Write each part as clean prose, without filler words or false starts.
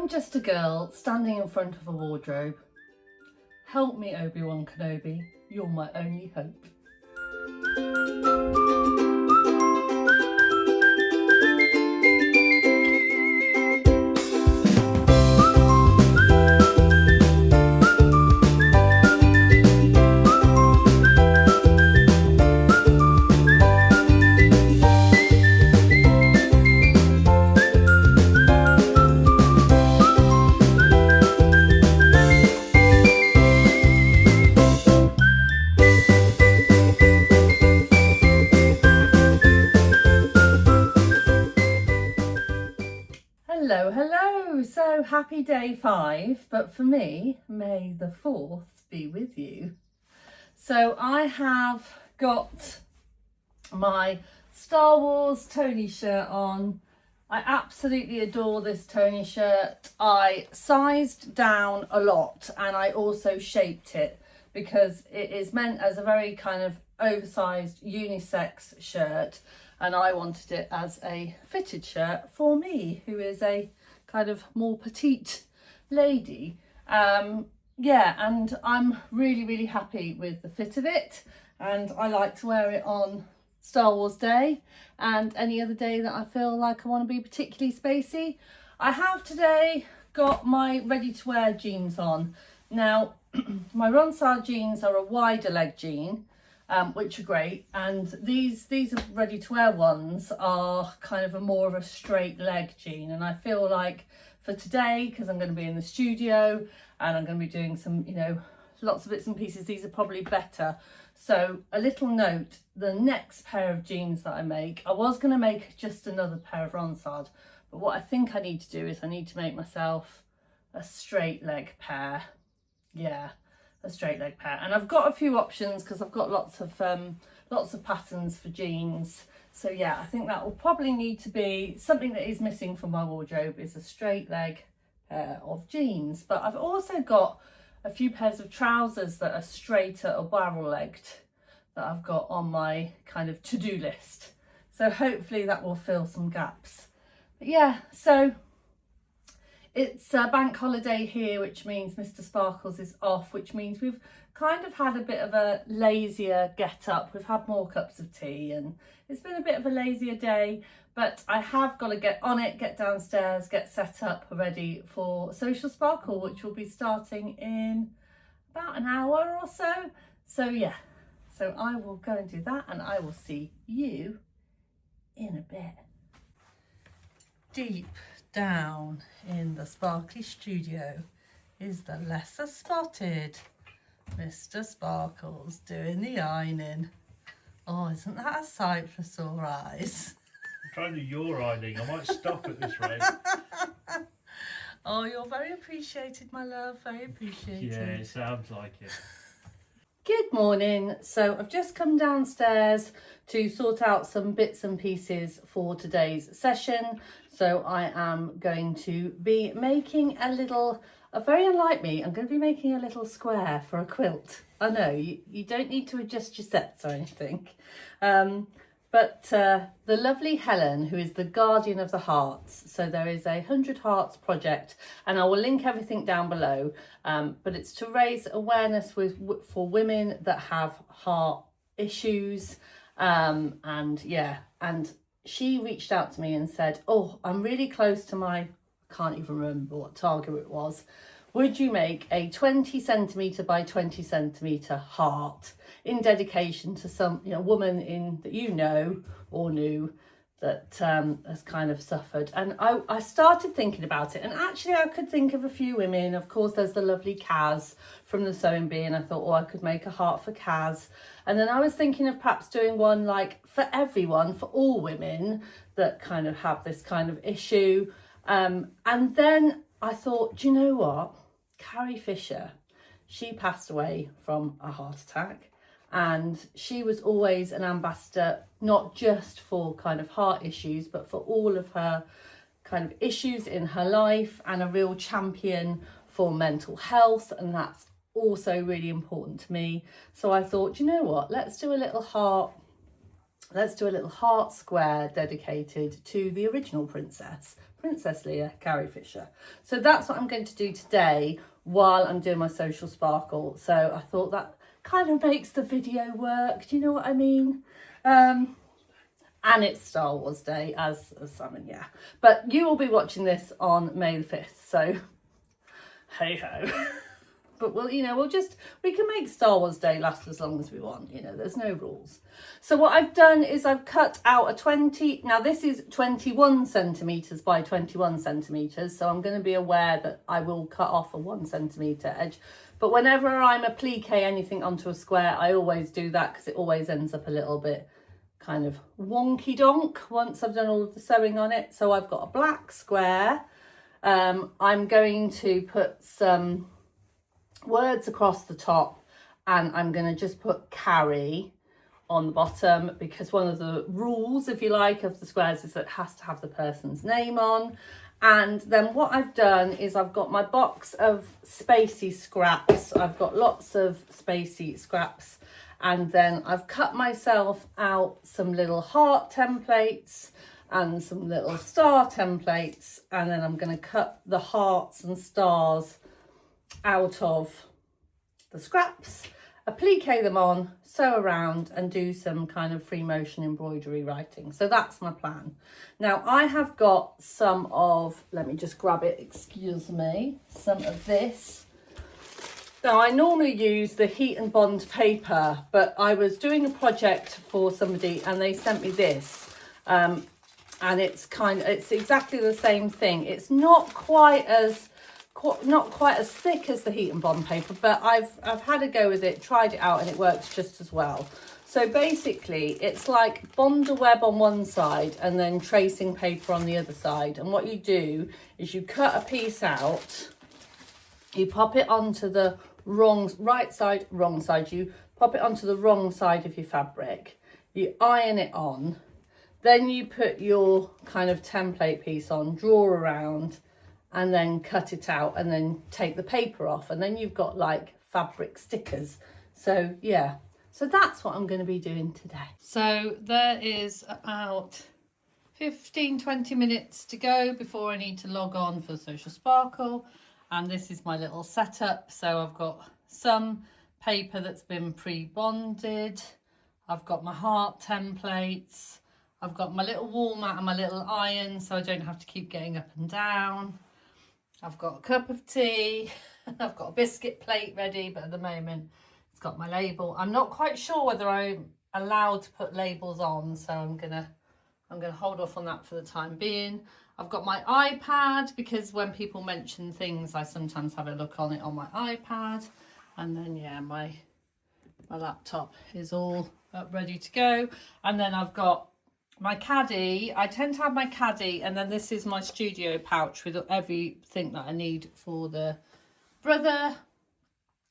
I'm just a girl standing in front of a wardrobe. Help me, Obi-Wan Kenobi. You're my only hope. Hello, so happy day 5, but for me, may the 4th be with you. So I have got my Star Wars Tony shirt on. I absolutely adore this Tony shirt. I sized down a lot and I also shaped it because it is meant as a very kind of oversized unisex shirt, and I wanted it as a fitted shirt for me, who is a kind of more petite lady. Yeah, and I'm really happy with the fit of it, and I like to wear it on Star Wars Day and any other day that I feel like I want to be particularly spacey. I have today got my ready to wear jeans on. Now my Ronsard jeans are a wider leg jean, which are great, and these are ready to wear ones are kind of more of a straight leg jean, and I feel like for today, because I'm going to be in the studio and I'm going to be doing some, lots of bits and pieces, these are probably better. So a little note, the next pair of jeans that I make, I was going to make just another pair of Ronsard, but what I think I need to do is I need to make myself a straight leg pair. Yeah, a straight leg pair, and I've got a few options because I've got lots of patterns for jeans. So yeah, I think that will probably need to be something that is missing from my wardrobe, is a straight leg pair of jeans. But I've also got a few pairs of trousers that are straighter or barrel legged that I've got on my kind of to-do list. So hopefully that will fill some gaps. But yeah, so it's a bank holiday here, which means Mr. Sparkles is off, which means we've kind of had a bit of a lazier get up. We've had more cups of tea and it's been a bit of a lazier day, but I have got to get on it, get downstairs, get set up ready for Social Sparkle, which will be starting in about an hour or so. So yeah, so I will go and do that, and I will see you in a bit. Deep down in the sparkly studio is the lesser spotted Mr. Sparkles doing the ironing. Oh, isn't that a sight for sore eyes? I'm trying to do your ironing. I might stop at this rate. Oh, you're very appreciated, my love, very appreciated. Yeah, it sounds like it. Good morning. So I've just come downstairs to sort out some bits and pieces for today's session. So I am going to be making very unlike me, I'm going to be making a little square for a quilt. I know, you don't need to adjust your sets or anything. But the lovely Helen, who is the guardian of the hearts, so there is a 100 Hearts project, and I will link everything down below, but it's to raise awareness for women that have heart issues, and she reached out to me and said, oh, I'm really close to my, I can't even remember what target it was. Would you make a 20 centimetre by 20 centimetre heart in dedication to some woman that you know or knew that has kind of suffered? And I started thinking about it, and actually I could think of a few women. Of course, there's the lovely Kaz from the Sewing Bee, and I thought, oh, I could make a heart for Kaz. And then I was thinking of perhaps doing one like for everyone, for all women that kind of have this kind of issue. And then I thought, do you know what? Carrie Fisher, she passed away from a heart attack, and she was always an ambassador, not just for kind of heart issues, but for all of her kind of issues in her life, and a real champion for mental health, and that's also really important to me. So I thought, you know what, let's do a little heart let's do a little heart square dedicated to the original princess, Princess Leia, Carrie Fisher. So that's what I'm going to do today while I'm doing my social sparkle. So I thought that kind of makes the video work. Do you know what I mean? And it's Star Wars Day as Simon, yeah. But you will be watching this on May the 5th, so hey ho. But we can make Star Wars Day last as long as we want, there's no rules. So what I've done is I've cut out a 20, now this is 21 centimetres by 21 centimetres, so I'm going to be aware that I will cut off a 1 centimetre edge. But whenever I'm applique anything onto a square, I always do that because it always ends up a little bit kind of wonky donk once I've done all of the sewing on it. So I've got a black square. I'm going to put some words across the top, and I'm going to just put Carrie on the bottom, because one of the rules, if you like, of the squares is that it has to have the person's name on. And then what I've done is I've got my box of spacey scraps. I've got lots of spacey scraps, and then I've cut myself out some little heart templates and some little star templates, and then I'm going to cut the hearts and stars out of the scraps, applique them on, sew around, and do some kind of free motion embroidery writing. So that's my plan. Now I have got some of, let me just grab it, excuse me, some of this. Now I normally use the heat and bond paper, but I was doing a project for somebody and they sent me this. And it's exactly the same thing. It's not quite as thick as the heat and bond paper, but I've had a go with it, tried it out, and it works just as well. So basically it's like bond a web on one side and then tracing paper on the other side. And what you do is you cut a piece out, you pop it onto the wrong side, you pop it onto the wrong side of your fabric, you iron it on, then you put your kind of template piece on, draw around, and then cut it out, and then take the paper off, and then you've got like fabric stickers. So yeah, so that's what I'm going to be doing today. So there is about 15-20 minutes to go before I need to log on for Social Sparkle, and this is my little setup. So I've got some paper that's been pre-bonded, I've got my heart templates, I've got my little wall mat and my little iron so I don't have to keep getting up and down. I've got a cup of tea, I've got a biscuit plate ready, but at the moment it's got my label. I'm not quite sure whether I'm allowed to put labels on, so I'm gonna hold off on that for the time being. I've got my iPad, because when people mention things I sometimes have a look on it on my iPad. And then yeah, my laptop is all up ready to go. And then I've got my caddy. I tend to have my caddy, and then this is my studio pouch with everything that I need for the brother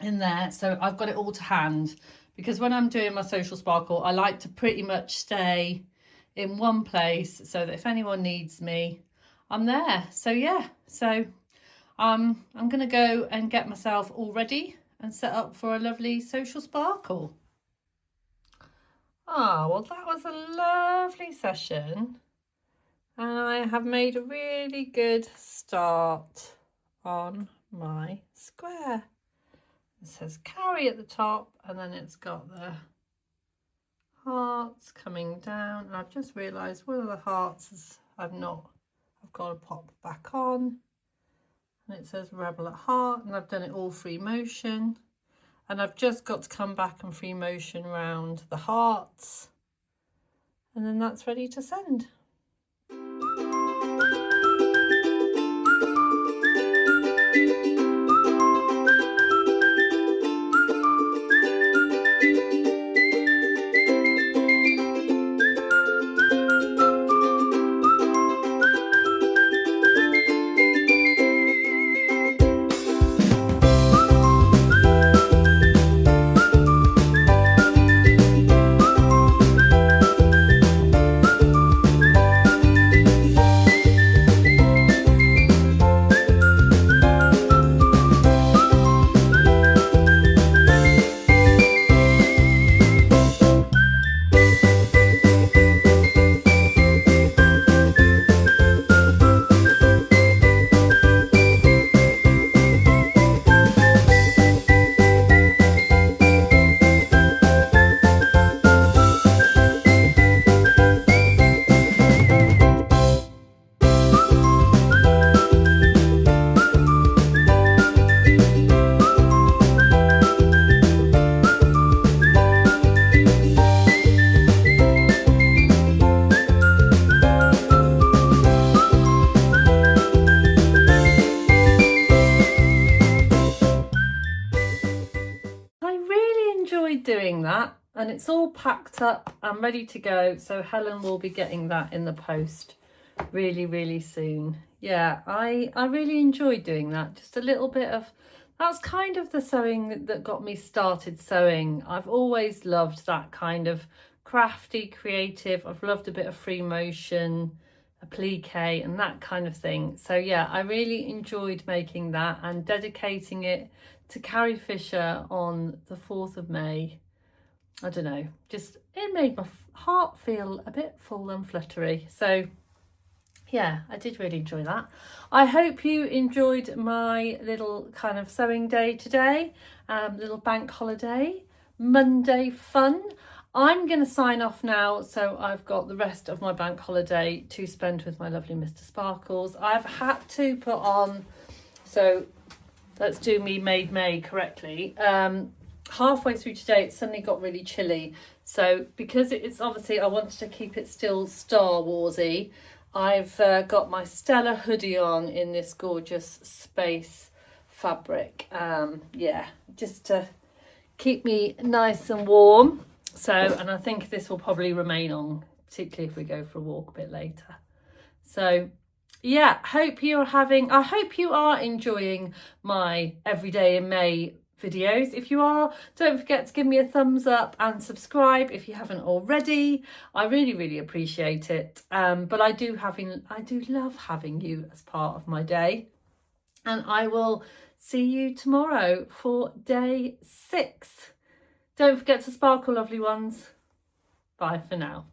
in there. So I've got it all to hand, because when I'm doing my Social Sparkle, I like to pretty much stay in one place so that if anyone needs me, I'm there. So yeah, so I'm gonna go and get myself all ready and set up for a lovely Social Sparkle. Ah, well, that was a lovely session, and I have made a really good start on my square. It says Carrie at the top, and then it's got the hearts coming down, and I've just realised one of the hearts is I've got to pop back on, and it says Rebel at Heart, and I've done it all free motion. And I've just got to come back and free motion round the hearts, and then that's ready to send. and it's all packed up and ready to go. So Helen will be getting that in the post really, really soon. Yeah, I really enjoyed doing that. Just a little bit of, that's kind of the sewing that got me started sewing. I've always loved that kind of crafty, creative. I've loved a bit of free motion, applique and that kind of thing. So yeah, I really enjoyed making that and dedicating it to Carrie Fisher on the 4th of May. I don't know, just it made my heart feel a bit full and fluttery. So yeah, I did really enjoy that. I hope you enjoyed my little kind of sewing day today, little bank holiday, Monday fun. I'm going to sign off now, so I've got the rest of my bank holiday to spend with my lovely Mr. Sparkles. I've had to put on, so let's do me made May correctly. Halfway through today, it suddenly got really chilly. So because it's obviously, I wanted to keep it still Star Warsy, I've got my Stella hoodie on in this gorgeous space fabric. Yeah, just to keep me nice and warm. So, and I think this will probably remain on, particularly if we go for a walk a bit later. So yeah, I hope you are enjoying my Everyday in May videos. If you are, don't forget to give me a thumbs up and subscribe if you haven't already. I really, really appreciate it. But I do love having you as part of my day. And I will see you tomorrow for day 6. Don't forget to sparkle, lovely ones. Bye for now.